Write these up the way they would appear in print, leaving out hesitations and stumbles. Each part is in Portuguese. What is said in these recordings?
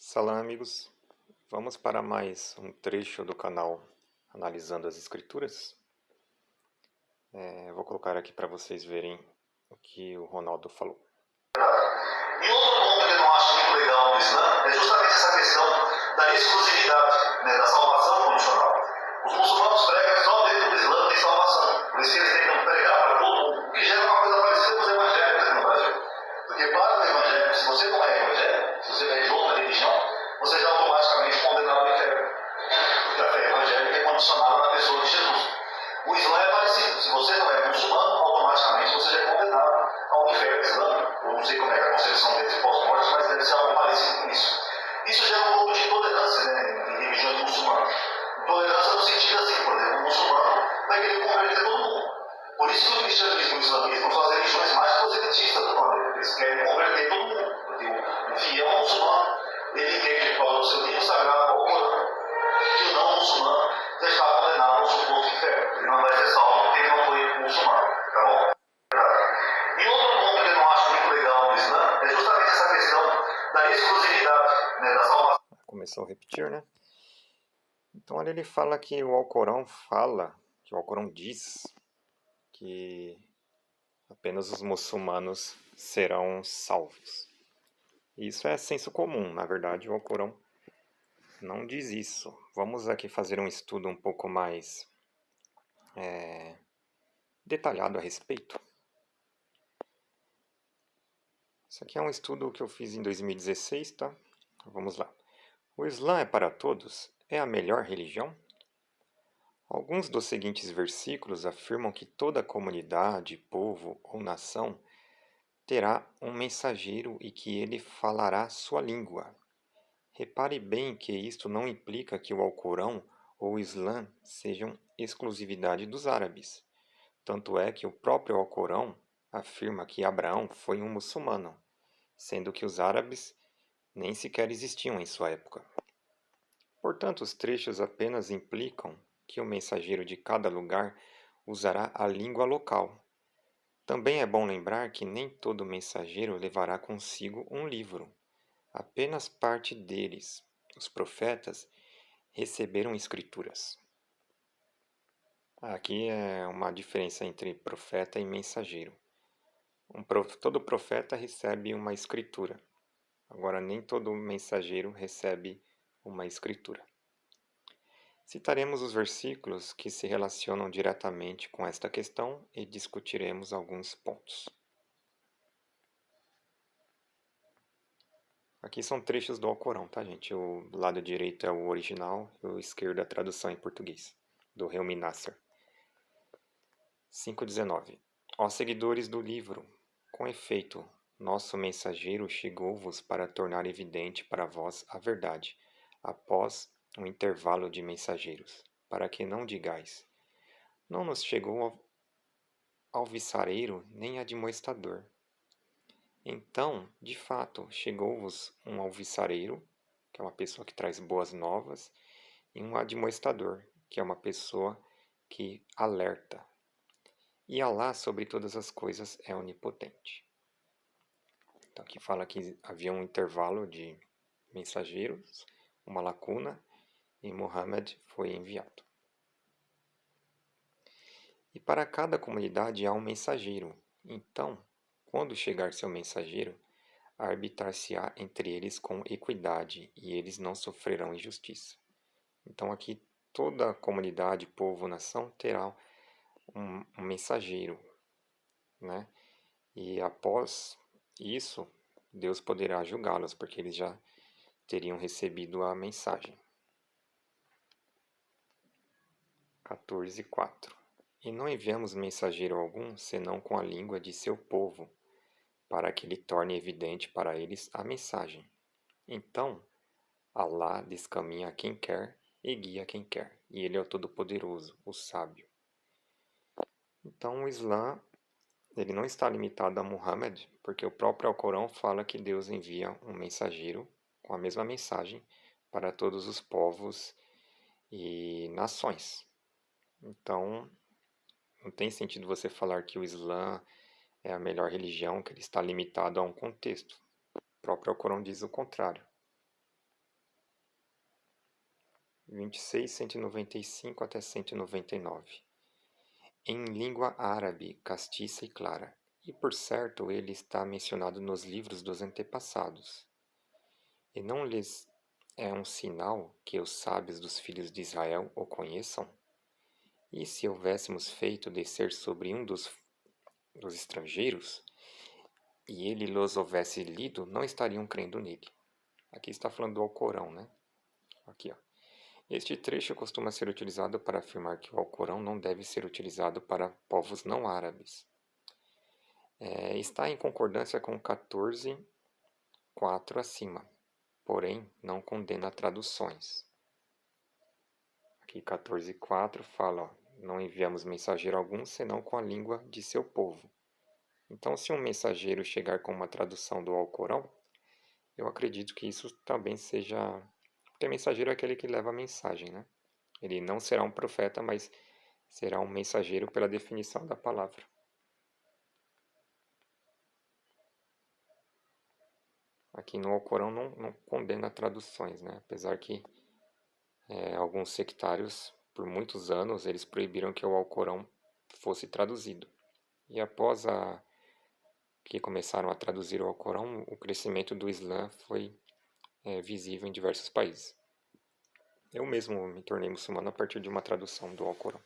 Salão, amigos. Vamos para mais um trecho do canal Analisando as Escrituras. Vou colocar aqui para vocês verem o que o Ronaldo falou. E outro ponto que eu não acho muito legal no Islã é justamente essa questão da exclusividade, da salvação condicional. Os muçulmanos pregam só dentro do Islã tem salvação. Por isso que eles tentam pregar para todo mundo, o que gera uma coisa parecida com os evangélicos aqui no Brasil. Porque para o evangélico, se você não é evangélico, se você é de outra religião, você já é automaticamente condenado ao inferno. Porque a fé evangélica é condicionada na pessoa de Jesus. O Islã é parecido. Se você não é muçulmano, automaticamente você já é condenado ao inferno islâmico. Eu não sei como é que é a concepção deles pós-morte, mas deve ser algo parecido com isso. Isso gera um pouco de intolerância, em religiões muçulmanas. Intolerância no sentido assim, por exemplo, o muçulmano vai querer converter todo mundo. Por isso que o cristianismo e o islamismo são as religiões mais proselitistas do planeta. Eles querem converter todo mundo. Porque o fiel muçulmano, ele entende por causa do seu livro sagrado, o Corão, que o não muçulmano já está condenado ao suposto inferno. Ele não vai ser salvo porque ele não foi muçulmano. Tá bom? E outro ponto que eu não acho muito legal no Islã é justamente essa questão da exclusividade, da salvação. Começou a repetir, né? Então, olha, ele fala que o Alcorão que o Alcorão diz que apenas os muçulmanos serão salvos. Isso é senso comum, na verdade, o Alcorão não diz isso. Vamos aqui fazer um estudo um pouco mais detalhado a respeito. Isso aqui é um estudo que eu fiz em 2016, tá? Vamos lá. O Islã é para todos? É a melhor religião? Alguns dos seguintes versículos afirmam que toda comunidade, povo ou nação terá um mensageiro e que ele falará sua língua. Repare bem que isto não implica que o Alcorão ou o Islã sejam exclusividade dos árabes. Tanto é que o próprio Alcorão afirma que Abraão foi um muçulmano, sendo que os árabes nem sequer existiam em sua época. Portanto, os trechos apenas implicam que o mensageiro de cada lugar usará a língua local. Também é bom lembrar que nem todo mensageiro levará consigo um livro. Apenas parte deles, os profetas, receberam escrituras. Aqui é uma diferença entre profeta e mensageiro. Todo profeta recebe uma escritura. Agora, nem todo mensageiro recebe uma escritura. Citaremos os versículos que se relacionam diretamente com esta questão e discutiremos alguns pontos. Aqui são trechos do Alcorão, tá, gente? O lado direito é o original e o esquerdo é a tradução em português, do Helmi Nasser. 5,19. Ó seguidores do livro, com efeito, nosso mensageiro chegou-vos para tornar evidente para vós a verdade, após um intervalo de mensageiros, para que não digais: não nos chegou alvissareiro nem admoestador. Então, de fato, chegou-vos um alvissareiro, que é uma pessoa que traz boas novas, e um admoestador, que é uma pessoa que alerta. E Alá sobre todas as coisas é onipotente. Então aqui fala que havia um intervalo de mensageiros, uma lacuna, e Muhammad foi enviado. E para cada comunidade há um mensageiro. Então, quando chegar seu mensageiro, arbitrar-se-á entre eles com equidade, e eles não sofrerão injustiça. Então aqui toda a comunidade, povo, nação terá um mensageiro, né? E após isso, Deus poderá julgá-los, porque eles já teriam recebido a mensagem. 14:4. E não enviamos mensageiro algum, senão com a língua de seu povo, para que lhe torne evidente para eles a mensagem. Então, Alá descaminha a quem quer e guia quem quer, e ele é o Todo-Poderoso, o Sábio. Então, o Islã ele não está limitado a Muhammad, porque o próprio Alcorão fala que Deus envia um mensageiro com a mesma mensagem para todos os povos e nações. Então, não tem sentido você falar que o Islã é a melhor religião, que ele está limitado a um contexto. O próprio Alcorão diz o contrário. 26, 195 até 199. Em língua árabe, castiça e clara. E por certo ele está mencionado nos livros dos antepassados. E não lhes é um sinal que os sábios dos filhos de Israel o conheçam? E se houvéssemos feito descer sobre um dos estrangeiros, e ele los houvesse lido, não estariam crendo nele. Aqui está falando do Alcorão, né? Aqui, ó. Este trecho costuma ser utilizado para afirmar que o Alcorão não deve ser utilizado para povos não árabes. Está em concordância com 14:4 acima, porém não condena traduções. Aqui 14:4 fala, ó, não enviamos mensageiro algum senão com a língua de seu povo. Então, se um mensageiro chegar com uma tradução do Alcorão, eu acredito que isso também seja... Porque mensageiro é aquele que leva a mensagem, né? Ele não será um profeta, mas será um mensageiro pela definição da palavra. Aqui no Alcorão não condena traduções, né? Apesar que alguns sectários, por muitos anos, eles proibiram que o Alcorão fosse traduzido. E após que começaram a traduzir o Alcorão, o crescimento do Islã foi visível em diversos países. Eu mesmo me tornei muçulmano a partir de uma tradução do Alcorão,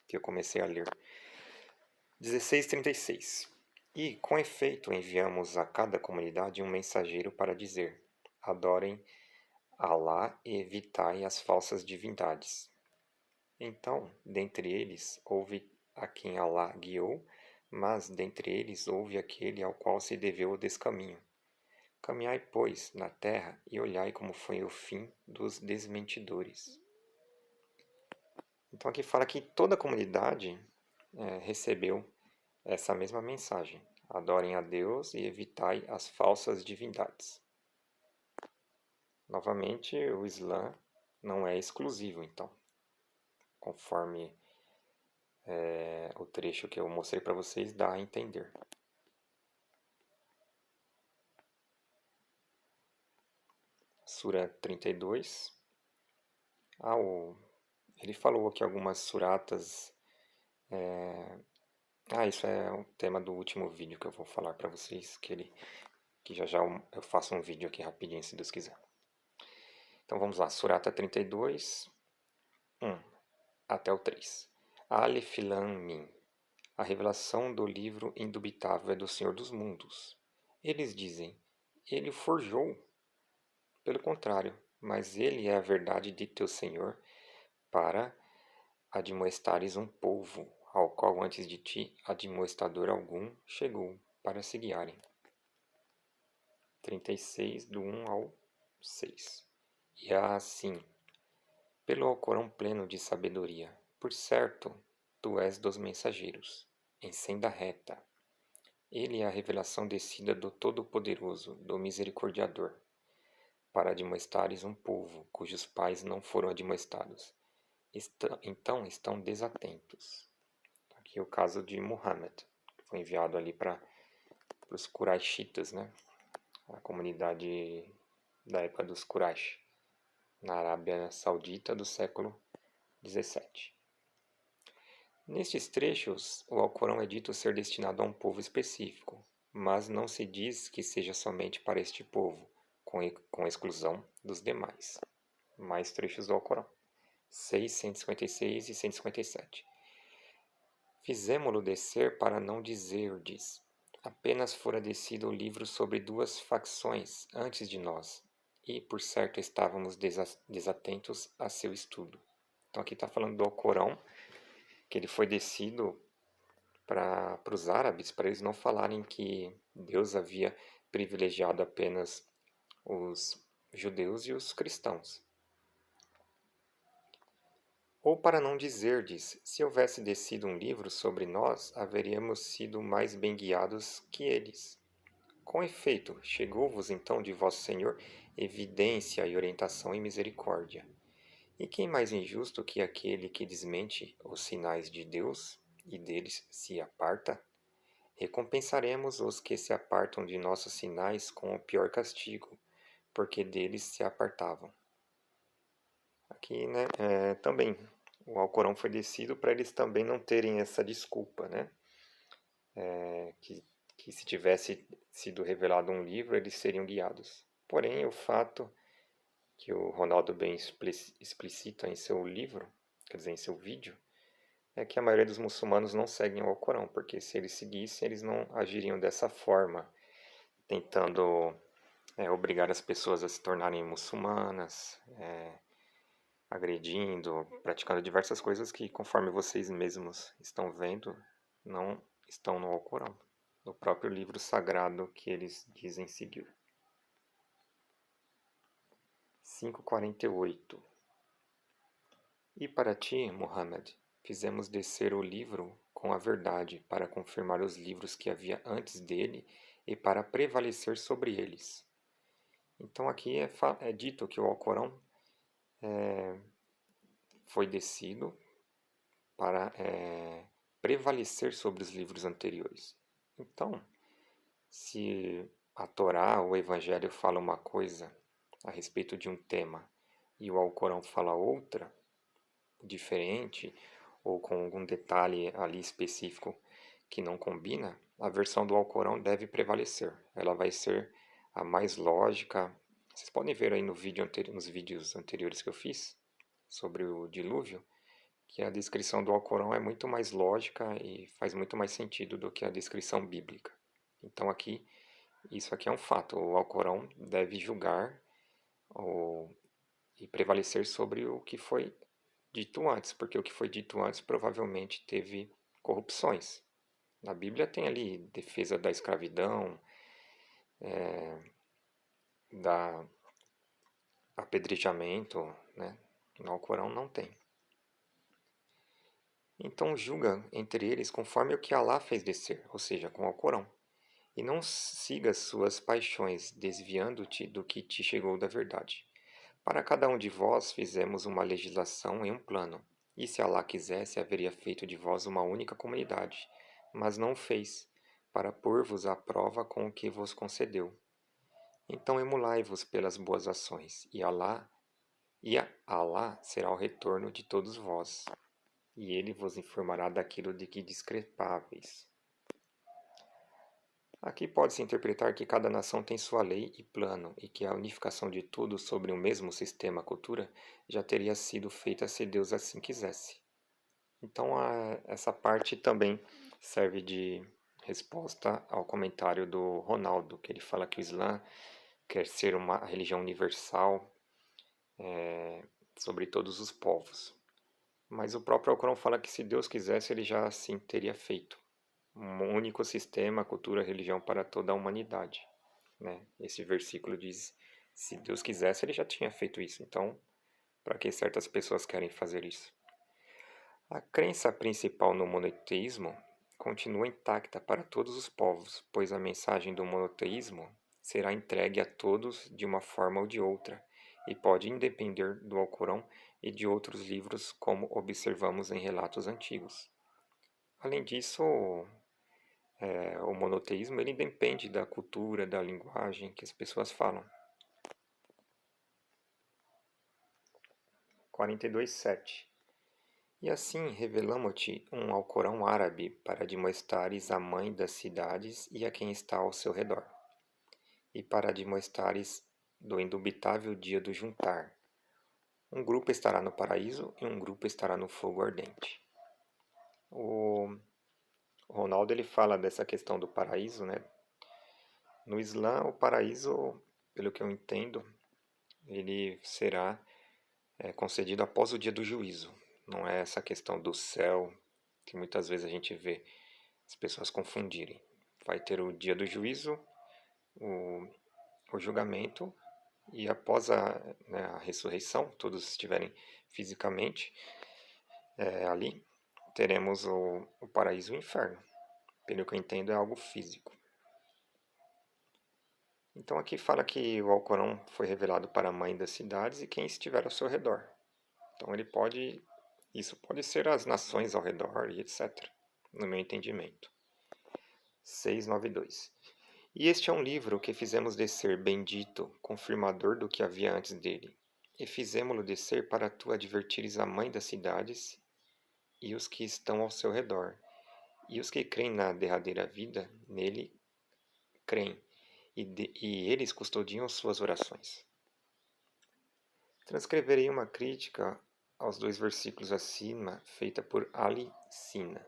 que eu comecei a ler. 16:36. E, com efeito, enviamos a cada comunidade um mensageiro para dizer: adorem Alá e evitai as falsas divindades. Então, dentre eles, houve a quem Alá guiou, mas dentre eles houve aquele ao qual se deveu o descaminho. Caminhai, pois, na terra e olhai como foi o fim dos desmentidores. Então aqui fala que toda a comunidade recebeu essa mesma mensagem. Adorem a Deus e evitai as falsas divindades. Novamente, o Islã não é exclusivo, então. Conforme o trecho que eu mostrei para vocês dá a entender. Sura 32. Ele falou aqui algumas suratas. Isso é o tema do último vídeo que eu vou falar para vocês, que já eu faço um vídeo aqui rapidinho, se Deus quiser. Então vamos lá, Surata 32, 1 até o 3. Alif Lam Mim. A revelação do livro indubitável é do Senhor dos Mundos. Eles dizem, ele o forjou. Pelo contrário, mas ele é a verdade de teu Senhor para admoestares um povo, ao qual antes de ti admoestador algum chegou para se guiarem. 36, do 1 ao 6. E assim, pelo Alcorão pleno de sabedoria, por certo, tu és dos mensageiros, em senda reta. Ele é a revelação descida do Todo-Poderoso, do Misericordiador, para admoestares um povo cujos pais não foram admoestados. Então estão desatentos. Aqui é o caso de Muhammad, que foi enviado ali para os Quraishitas, né? A comunidade da época dos Quraysh, na Arábia Saudita do século 17. Nestes trechos, o Alcorão é dito ser destinado a um povo específico, mas não se diz que seja somente para este povo, com exclusão dos demais. Mais trechos do Alcorão. 6, 156 e 157. Fizemo-lo descer para não dizer-lhes. Apenas fora descido o livro sobre duas facções antes de nós, e por certo estávamos desatentos a seu estudo. Então aqui está falando do Alcorão, que ele foi descido para os árabes, para eles não falarem que Deus havia privilegiado apenas os judeus e os cristãos. Ou para não dizer-lhes, se houvesse descido um livro sobre nós, haveríamos sido mais bem guiados que eles. Com efeito, chegou-vos então de vosso Senhor evidência e orientação e misericórdia. E quem mais injusto que aquele que desmente os sinais de Deus e deles se aparta? Recompensaremos os que se apartam de nossos sinais com o pior castigo, porque deles se apartavam. aqui, né, também o Alcorão foi descido para eles também não terem essa desculpa, né? Que se tivesse sido revelado um livro, eles seriam guiados. Porém, o fato que o Ronaldo bem explicita em seu livro, quer dizer, em seu vídeo, é que a maioria dos muçulmanos não seguem o Alcorão, porque se eles seguissem, eles não agiriam dessa forma, tentando obrigar as pessoas a se tornarem muçulmanas, agredindo, praticando diversas coisas que, conforme vocês mesmos estão vendo, não estão no Alcorão, no próprio livro sagrado que eles dizem seguir. 548. E para ti, Muhammad, fizemos descer o livro com a verdade para confirmar os livros que havia antes dele e para prevalecer sobre eles. Então aqui é dito que o Alcorão foi descido para prevalecer sobre os livros anteriores. Então, se a Torá ou o Evangelho fala uma coisa a respeito de um tema e o Alcorão fala outra, diferente, ou com algum detalhe ali específico que não combina, a versão do Alcorão deve prevalecer. Ela vai ser a mais lógica. Vocês podem ver aí nos vídeos anteriores que eu fiz sobre o dilúvio, que a descrição do Alcorão é muito mais lógica e faz muito mais sentido do que a descrição bíblica. Então isso aqui é um fato. O Alcorão deve julgar e prevalecer sobre o que foi dito antes, porque o que foi dito antes provavelmente teve corrupções. Na Bíblia tem ali defesa da escravidão, da apedrejamento, né? No Alcorão não tem. Então julga entre eles conforme o que Alá fez descer, ou seja, com o Alcorão. E não sigas suas paixões, desviando-te do que te chegou da verdade. Para cada um de vós fizemos uma legislação e um plano, e se Alá quisesse, haveria feito de vós uma única comunidade, mas não o fez, para pôr-vos à prova com o que vos concedeu. Então emulai-vos pelas boas ações, e a Alá será o retorno de todos vós, e ele vos informará daquilo de que discrepáveis. Aqui pode-se interpretar que cada nação tem sua lei e plano, e que a unificação de tudo sobre um mesmo sistema cultura já teria sido feita se Deus assim quisesse. Então essa parte também serve de resposta ao comentário do Ronaldo, que ele fala que o Islã quer ser uma religião universal sobre todos os povos. Mas o próprio Alcorão fala que se Deus quisesse, ele já assim teria feito um único sistema, cultura, religião para toda a humanidade, né? Esse versículo diz, se Deus quisesse, ele já tinha feito isso. Então, para que certas pessoas querem fazer isso? A crença principal no monoteísmo continua intacta para todos os povos, pois a mensagem do monoteísmo será entregue a todos de uma forma ou de outra, e pode independer do Alcorão e de outros livros, como observamos em relatos antigos. Além disso, o monoteísmo ele depende da cultura, da linguagem que as pessoas falam. 42:7. E assim revelamo-te um Alcorão árabe para admoestares a mãe das cidades e a quem está ao seu redor, e para admoestares do indubitável dia do juntar. Um grupo estará no paraíso e um grupo estará no fogo ardente. O Ronaldo ele fala dessa questão do paraíso, né? No Islã, o paraíso, pelo que eu entendo, ele será concedido após o dia do juízo. Não é essa questão do céu que muitas vezes a gente vê as pessoas confundirem. Vai ter o dia do juízo, o julgamento, e após a ressurreição, todos estiverem fisicamente ali, teremos o paraíso e o inferno. Pelo que eu entendo, é algo físico. Então aqui fala que o Alcorão foi revelado para a mãe das cidades e quem estiver ao seu redor. Então isso pode ser as nações ao redor e etc., no meu entendimento. 692. E este é um livro que fizemos descer bendito, confirmador do que havia antes dele, e fizemo-lo descer para tu advertires a mãe das cidades e os que estão ao seu redor, e os que creem na derradeira vida, nele creem, e eles custodiam suas orações. Transcreverei uma crítica aos 2 versículos acima, feita por Ali Sina.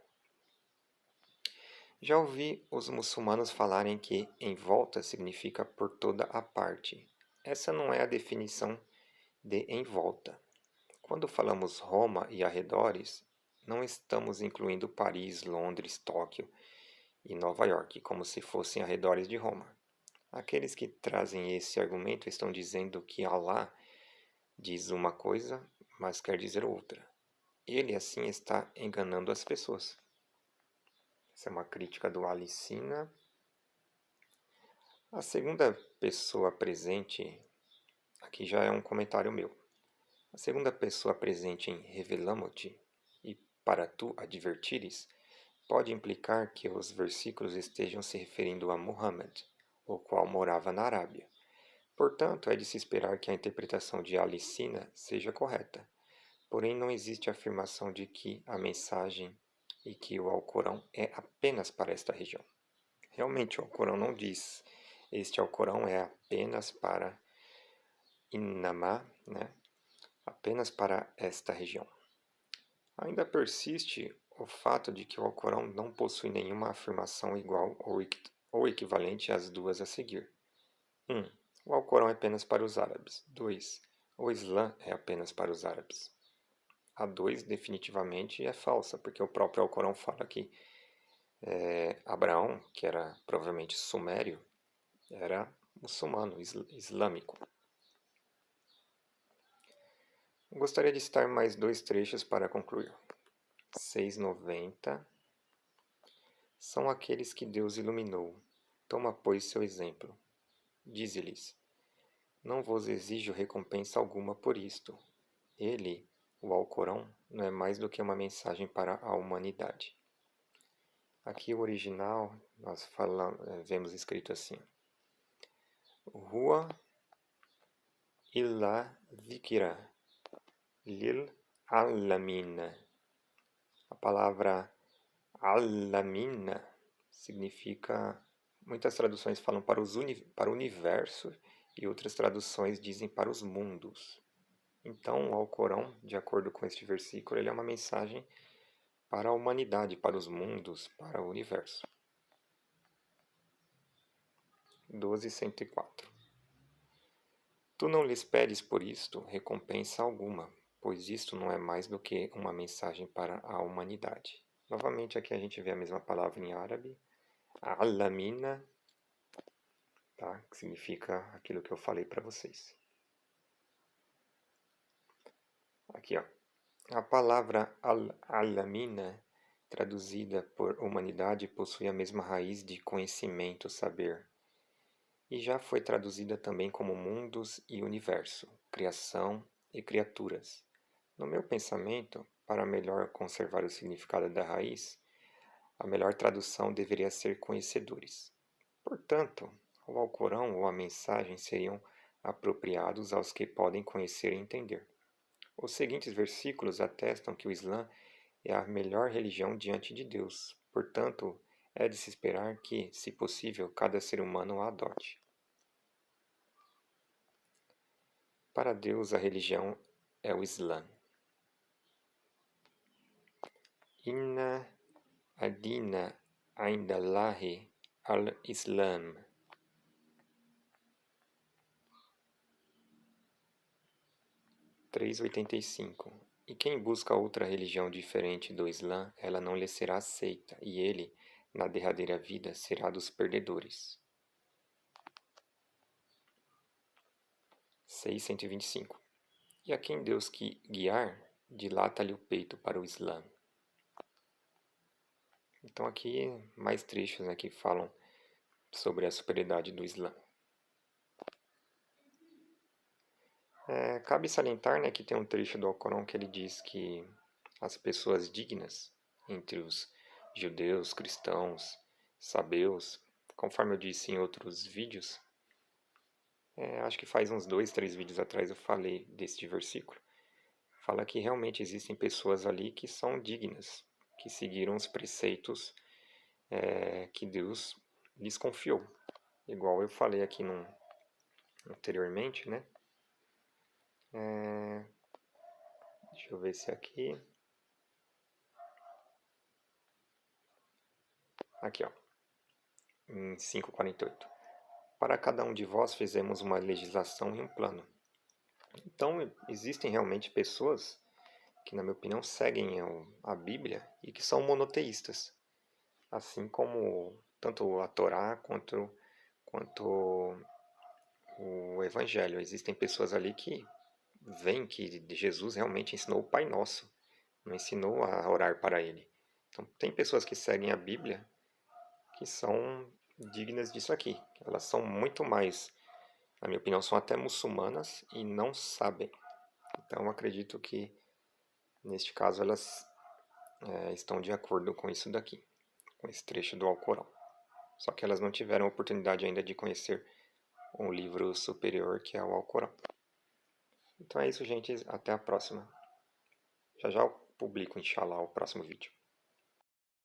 Já ouvi os muçulmanos falarem que em volta significa por toda a parte. Essa não é a definição de em volta. Quando falamos Roma e arredores, não estamos incluindo Paris, Londres, Tóquio e Nova York, como se fossem arredores de Roma. Aqueles que trazem esse argumento estão dizendo que Allah diz uma coisa, mas quer dizer outra. Ele assim está enganando as pessoas. Essa é uma crítica do Alicina. A segunda pessoa presente, aqui já é um comentário meu. A segunda pessoa presente em revelamo-te e para tu advertires, pode implicar que os versículos estejam se referindo a Muhammad, o qual morava na Arábia. Portanto, é de se esperar que a interpretação de Alicina seja correta. Porém, não existe afirmação de que a mensagem e que o Alcorão é apenas para esta região. Realmente, o Alcorão não diz este Alcorão é apenas para Innamá, né? Apenas para esta região. Ainda persiste o fato de que o Alcorão não possui nenhuma afirmação igual ou equivalente às duas a seguir. 1. O Alcorão é apenas para os árabes. 2. O Islã é apenas para os árabes. A 2 definitivamente é falsa, porque o próprio Alcorão fala que Abraão, que era provavelmente sumério, era muçulmano, islâmico. Gostaria de citar mais 2 trechos para concluir. 6,90. São aqueles que Deus iluminou. Toma, pois, seu exemplo. Dize-lhes: não vos exijo recompensa alguma por isto. Ele, o Alcorão, não é mais do que uma mensagem para a humanidade. Aqui o original, nós vemos escrito assim: Huwa illa dhikra lil alamin. A palavra alamin significa, muitas traduções falam para o universo e outras traduções dizem para os mundos. Então, o Alcorão, de acordo com este versículo, ele é uma mensagem para a humanidade, para os mundos, para o universo. 12.104. Tu não lhes pedes por isto recompensa alguma, pois isto não é mais do que uma mensagem para a humanidade. Novamente aqui a gente vê a mesma palavra em árabe, alamina, tá? Que significa aquilo que eu falei para vocês. Aqui, ó. A palavra alamina, traduzida por humanidade, possui a mesma raiz de conhecimento, saber, e já foi traduzida também como mundos e universo, criação e criaturas. No meu pensamento, para melhor conservar o significado da raiz, a melhor tradução deveria ser conhecedores. Portanto, o Alcorão ou a mensagem seriam apropriados aos que podem conhecer e entender. Os seguintes versículos atestam que o Islã é a melhor religião diante de Deus. Portanto, é de se esperar que, se possível, cada ser humano a adote. Para Deus, a religião é o Islã. Inna ad-dina indallahi al-Islam. E quem busca outra religião diferente do Islã, ela não lhe será aceita, e ele, na derradeira vida, será dos perdedores. 625. E a quem Deus guiar, dilata-lhe o peito para o Islã. Então aqui mais trechos, né, que falam sobre a superioridade do Islã. Cabe salientar, né, que tem um trecho do Alcorão que ele diz que as pessoas dignas entre os judeus, cristãos, sabeus, conforme eu disse em outros vídeos, Acho que faz uns 2, 3 vídeos atrás eu falei desse versículo. Fala que realmente existem pessoas ali que são dignas, que seguiram os preceitos que Deus lhes confiou. Igual eu falei aqui anteriormente, né? Deixa eu ver se aqui... Aqui, ó. Em 5:48. Para cada um de vós fizemos uma legislação e um plano. Então, existem realmente pessoas que, na minha opinião, seguem a Bíblia e que são monoteístas. Assim como tanto a Torá quanto o Evangelho. Existem pessoas ali que veem que Jesus realmente ensinou o Pai Nosso, não ensinou a orar para Ele. Então, tem pessoas que seguem a Bíblia que são dignas disso aqui. Elas são muito mais, na minha opinião, são até muçulmanas e não sabem. Então, eu acredito que, neste caso, elas estão de acordo com isso daqui, com esse trecho do Alcorão. Só que elas não tiveram a oportunidade ainda de conhecer um livro superior que é o Alcorão. Então é isso, gente. Até a próxima. Já já eu publico, inshallah, o próximo vídeo.